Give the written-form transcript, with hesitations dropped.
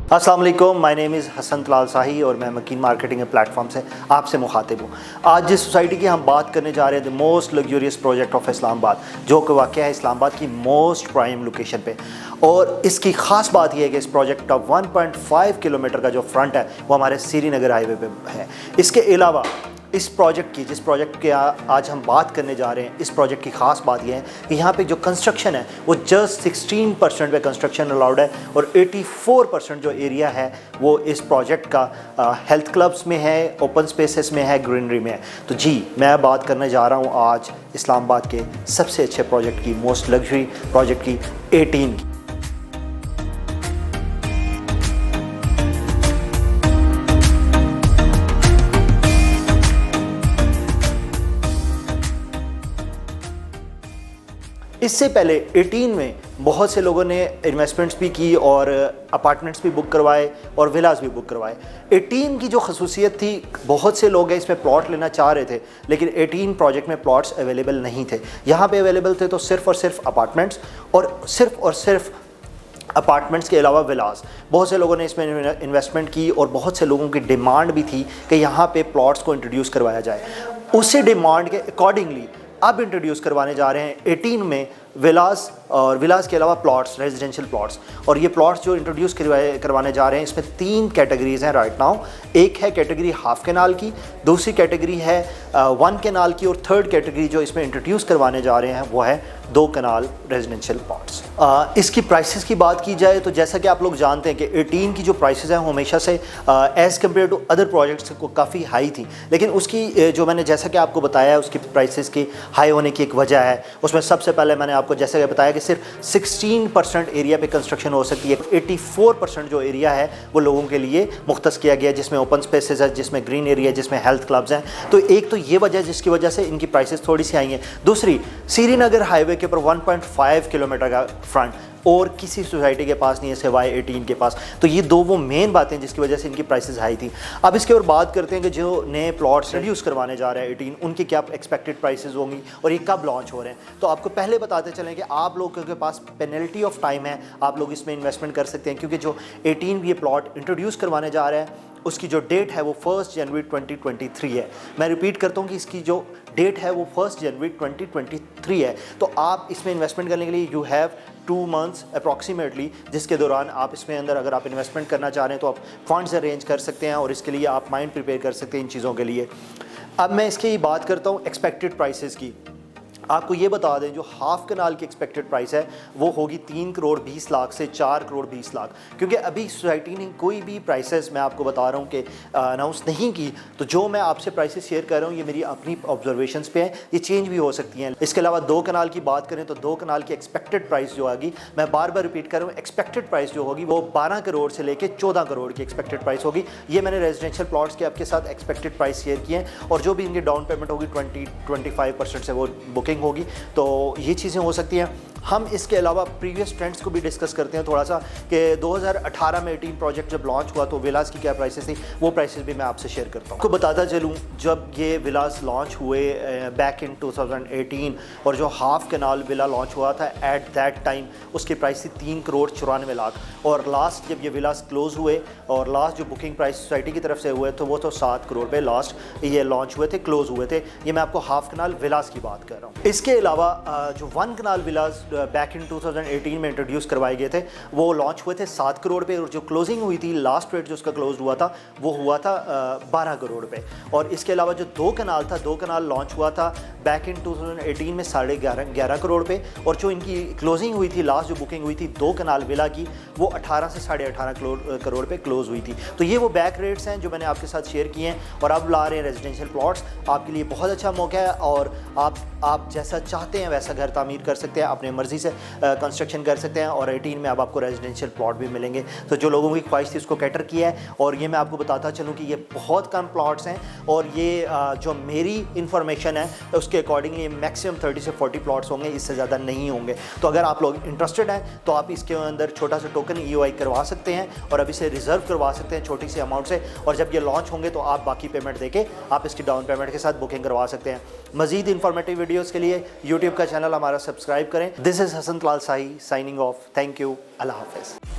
अस्सलाम वालेकुम, my name is Hasan Talal Shahi और मैं मकीन मार्केटिंग प्लेटफॉर्म से आपसे मुखातिब हूँ। आज जिस सोसाइटी की हम बात करने जा रहे हैं, the most luxurious project of Islamabad, जो कि वाक़या है इस्लामाबाद की मोस्ट प्राइम लोकेशन पे। और इसकी ख़ास बात यह है कि इस प्रोजेक्ट का 1.5 किलोमीटर का जो फ्रंट है वो हमारे श्रीनगर हाईवे पे है। इसके अलावा इस प्रोजेक्ट की जिस प्रोजेक्ट के आज हम बात करने जा रहे हैं, इस प्रोजेक्ट की ख़ास बात यह है कि यहाँ पे जो कंस्ट्रक्शन है वो जस्ट 16% पे कंस्ट्रक्शन अलाउड है और 84% जो एरिया है वो इस प्रोजेक्ट का हेल्थ क्लब्स में है, ओपन स्पेसेस में है, ग्रीनरी में है। तो जी, मैं बात करने जा रहा हूँ आज इस्लामाबाद के सबसे अच्छे प्रोजेक्ट की, मोस्ट लग्जरी प्रोजेक्ट की, 18 की। इससे पहले 18 में बहुत से लोगों ने इन्वेस्टमेंट्स भी की और अपार्टमेंट्स भी बुक करवाए और विलास भी बुक करवाए। 18 की जो खसूसियत थी, बहुत से लोग इसमें प्लॉट लेना चाह रहे थे, लेकिन 18 प्रोजेक्ट में प्लॉट्स अवेलेबल नहीं थे। यहाँ पे अवेलेबल थे तो सिर्फ़ और सिर्फ अपार्टमेंट्स और सिर्फ अपार्टमेंट्स के अलावा विलास। बहुत से लोगों ने इसमें इन्वेस्टमेंट की और बहुत से लोगों की डिमांड भी थी कि यहाँ पे प्लॉट्स को इंट्रोड्यूस करवाया जाए। उसी डिमांड के अकॉर्डिंगली अब इंट्रोड्यूस करवाने जा रहे हैं 18 में विलास और विलास के अलावा प्लॉट्स, रेजिडेंशियल प्लॉट्स। और ये प्लॉट्स जो इंट्रोड्यूस करवाने जा रहे हैं, इसमें 3 कैटेगरीज़ हैं राइट नाउ। एक है कैटेगरी हाफ कैनाल की, दूसरी कैटेगरी है 1 कैनाल की और थर्ड कैटेगरी जो इसमें इंट्रोड्यूस करवाने जा रहे हैं वो है 2 कैनाल रेजिडेंशियल प्लॉट्स। इसकी प्राइसेस की बात की जाए तो जैसा कि आप लोग जानते हैं कि 18 की जो प्राइसेस हैं वो हमेशा से as compare to other projects को काफ़ी हाई थी, लेकिन उसकी जो मैंने जैसा कि आपको बताया है उसकी प्राइसेस की हाई होने की एक वजह है। उसमें सबसे पहले मैंने आपको जैसे कि बताया कि सिर्फ 16% एरिया पे कंस्ट्रक्शन हो सकती है। 84% जो एरिया है वो लोगों के लिए मुख्तस किया गया है, जिसमें ओपन स्पेसेस है, जिसमें ग्रीन एरिया है, जिसमें हेल्थ क्लब्स हैं। तो एक तो ये वजह जिसकी वजह से इनकी प्राइसेस थोड़ी सी आई हैं। दूसरी, श्रीनगर हाईवे के ऊपर 1.5 किलोमीटर का फ्रंट और किसी सोसाइटी के पास नहीं है सिवाय 18 के पास। तो ये दो वो मेन बातें जिसकी वजह से इनकी प्राइसेस हाई थी। अब इसके और बात करते हैं कि जो नए प्लॉट्स रिड्यूस करवाने जा रहे हैं 18, उनकी क्या एक्सपेक्टेड प्राइसेस होंगी और ये कब लॉन्च हो रहे हैं। तो आपको पहले बताते चलें कि आप लोगों के पास पेनल्टी ऑफ टाइम है, आप लोग इसमें इन्वेस्टमेंट कर सकते हैं, क्योंकि जो 18 ये प्लॉट इंट्रोड्यूस करवाने जा रहे हैं उसकी जो डेट है वो 1 जनवरी 2023 है। मैं रिपीट करता हूँ कि इसकी जो डेट है वो 1 जनवरी 2023 है। तो आप इसमें इन्वेस्टमेंट करने के लिए यू हैव 2 मंथ्स अप्रॉक्सीमेटली, जिसके दौरान आप इसमें अंदर अगर आप इन्वेस्टमेंट करना चाह रहे हैं तो आप फंड्स अरेंज कर सकते हैं और इसके लिए आप माइंड प्रिपेयर कर सकते हैं इन चीज़ों के लिए। अब मैं इसकी बात करता हूँ एक्सपेक्टेड प्राइसेस की। आपको ये बता दें, जो हाफ कनाल की एक्सपेक्टेड प्राइस है वो होगी 3 करोड़ 20 लाख से 4 करोड़ 20 लाख, क्योंकि अभी सोसाइटी ने कोई भी प्राइसेस, मैं आपको बता रहा हूँ कि अनाउंस नहीं की। तो जो मैं आपसे प्राइसेस शेयर कर रहा हूँ ये मेरी अपनी ऑब्जर्वेशंस पे है, ये चेंज भी हो सकती हैं। इसके अलावा 2 कनाल की बात करें तो 2 कनाल की एक्सपेक्टेड प्राइस जो आएगी, मैं बार बार रिपीट कर रहा हूँ, एक्सपेक्टेड प्राइस जो होगी वो 12 करोड़ से लेकर 14 करोड़ की एक्सपेक्टेड प्राइस होगी। ये मैंने रेजिडेंशियल प्लॉट्स के आपके साथ एक्सपेक्टेड प्राइस शेयर किए हैं, और जो भी इनकी डाउन पेमेंट होगी 20-25% से वो बुकिंग होगी। तो ये चीज़ें हो सकती हैं। हम इसके अलावा प्रीवियस ट्रेंड्स को भी डिस्कस करते हैं थोड़ा सा, कि 2018 में 18 प्रोजेक्ट जब लॉन्च हुआ तो विलास की क्या प्राइसेस थी, वो प्राइसेस भी मैं आपसे शेयर करता हूँ। आपको बताता चलूँ, जब ये विलास लॉन्च हुए बैक इन 2018 और जो हाफ कैनाल विला लॉन्च हुआ था एट दैट टाइम उसकी प्राइस थी 3 करोड़ 94 लाख। और लास्ट जब ये विलास क्लोज हुए और लास्ट जो बुकिंग प्राइस सोसाइटी की तरफ से हुए तो वो तो 7 करोड़ पे लास्ट ये लॉन्च हुए थे, क्लोज हुए थे। ये मैं आपको हाफ कैनाल विलास की बात कर रहा हूँ। इसके अलावा जो 1 कैनाल विलास बैक इन 2018 में इंट्रोड्यूस करवाए गए थे वो लॉन्च हुए थे 7 करोड़ पे, और जो क्लोजिंग हुई थी, लास्ट रेट जो उसका क्लोज हुआ था वो हुआ था 12 करोड़ पे। और इसके अलावा जो 2 कनाल था, 2 कनाल लॉन्च हुआ था बैक इन 2018 में 11.5 करोड़ पे, और जो इनकी क्लोजिंग हुई थी, लास्ट जो बुकिंग हुई थी 2 कनाल विला की, वो 18 से 18.5 करोड़ पे क्लोज हुई थी। तो ये वो बैक रेट्स हैं जो मैंने आपके साथ शेयर किए हैं। और अब ला रहे हैं रेजिडेंशियल प्लॉट्स, आपके लिए बहुत अच्छा मौका है और आप जैसा चाहते हैं वैसा घर तामीर कर सकते हैं, अपने मर्ज़ी से कंस्ट्रक्शन कर सकते हैं। और 18 में अब आपको रेजिडेंशियल प्लॉट भी मिलेंगे। तो जो लोगों की ख्वाहिश थी उसको कैटर किया है। और ये मैं आपको बताता चलूँ कि ये बहुत कम प्लॉट्स हैं, और ये जो मेरी इन्फॉर्मेशन है उसके अकॉर्डिंगली ये मैक्सिमम 30 से 40 प्लॉट्स होंगे, इससे ज़्यादा नहीं होंगे। तो अगर आप लोग इंटरेस्टेड हैं तो आप इसके अंदर छोटा सा टोकन EOI करवा सकते हैं और अभी से रिजर्व करवा सकते हैं छोटी सी अमाउंट से, और जब ये लॉन्च होंगे तो आप बाकी पेमेंट देके आप इसकी डाउन पेमेंट के साथ बुकिंग करवा सकते हैं। मज़ीद इंफॉर्मेटिव वीडियोज़ के लिए यूट्यूब का चैनल हमारा सब्सक्राइब करें। This is Hasan Talal Shahi signing off. Thank you. अल्लाह हाफ़िज़।